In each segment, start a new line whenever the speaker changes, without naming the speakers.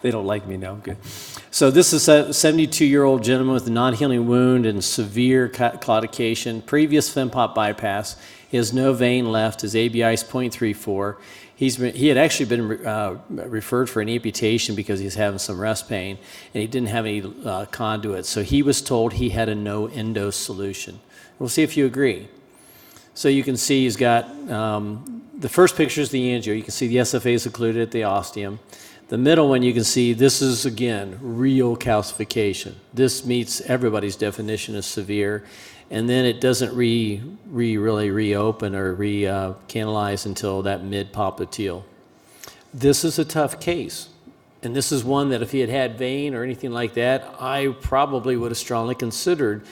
They don't like me now. Good. So this is a 72-year-old gentleman with a non-healing wound and severe claudication, previous FemPop bypass. He has no vein left. His ABI is 0.34. He had actually been referred for an amputation because he's having some rest pain, and he didn't have any conduits. So he was told he had a no endo solution. We'll see if you agree. So you can see he's got, the first picture is the angio. You can see the SFA is occluded at the ostium. The middle one, you can see this is, again, real calcification. This meets everybody's definition of severe. And then it doesn't really reopen or recanalize until that mid-popliteal. This is a tough case. And this is one that if he had had vein or anything like that, I probably would have strongly considered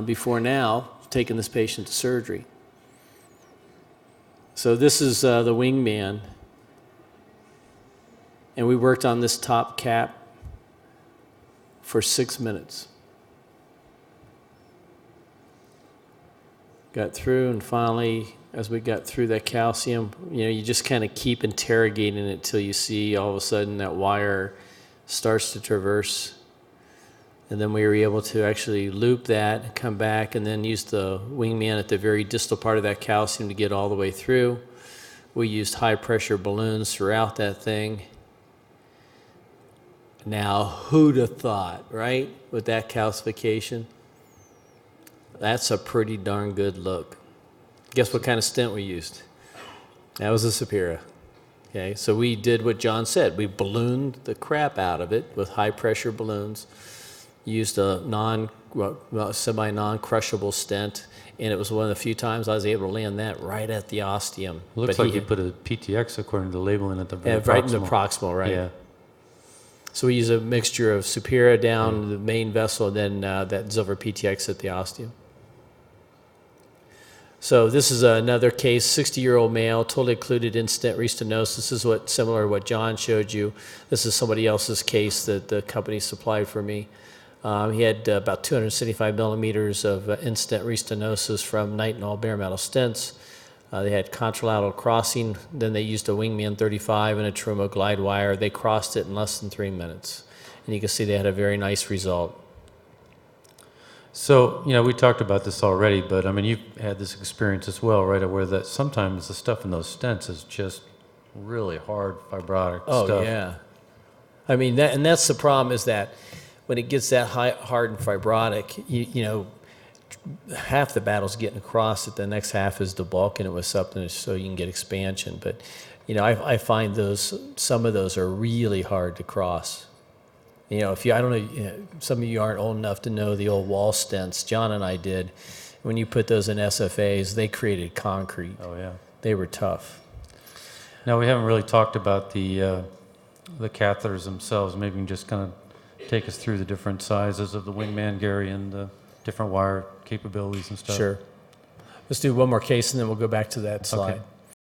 before now taking this patient to surgery. So this is the wingman. And we worked on this top cap for 6 minutes. Got through, and finally, as we got through that calcium, you just kind of keep interrogating it till you see all of a sudden that wire starts to traverse. And then we were able to actually loop that and come back and then use the wingman at the very distal part of that calcium to get all the way through. We used high pressure balloons throughout that thing. Now, who'd have thought, right, with that calcification? That's a pretty darn good look. Guess what kind of stent we used? That was a Supera. Okay, so we did what John said. We ballooned the crap out of it with high pressure balloons, used a semi-non-crushable stent, and it was one of the few times I was able to land that right at the ostium.
It looks like you put a PTX according to the labeling at the very
right in the proximal, right?
Yeah.
So we use a mixture of Supera down the main vessel, and then that Zilver PTX at the ostium. So this is another case, 60-year-old male, totally occluded in-stent restenosis. This is similar to what John showed you. This is somebody else's case that the company supplied for me. He had about 275 millimeters of in-stent restenosis from nitinol bare metal stents. They had contralateral crossing. Then they used a Wingman 35 and a Terumo glide wire. They crossed it in less than 3 minutes. And you can see they had a very nice result.
So, we talked about this already, but I mean, you've had this experience as well, right? Where that sometimes the stuff in those stents is just really hard fibrotic stuff.
Oh, yeah. I mean, that's the problem, is that when it gets that hard and fibrotic, half the battle's getting across it. The next half is debulking it with something so you can get expansion. But, I find some of those are really hard to cross. I don't know, some of you aren't old enough to know the old wall stents. John and I did. When you put those in SFAs, they created concrete.
Oh, yeah.
They were tough.
Now, we haven't really talked about the catheters themselves. Maybe you can just kind of take us through the different sizes of the Wingman, Gary, and the different wire capabilities and stuff.
Sure. Let's do one more case, and then we'll go back to that slide.
Okay.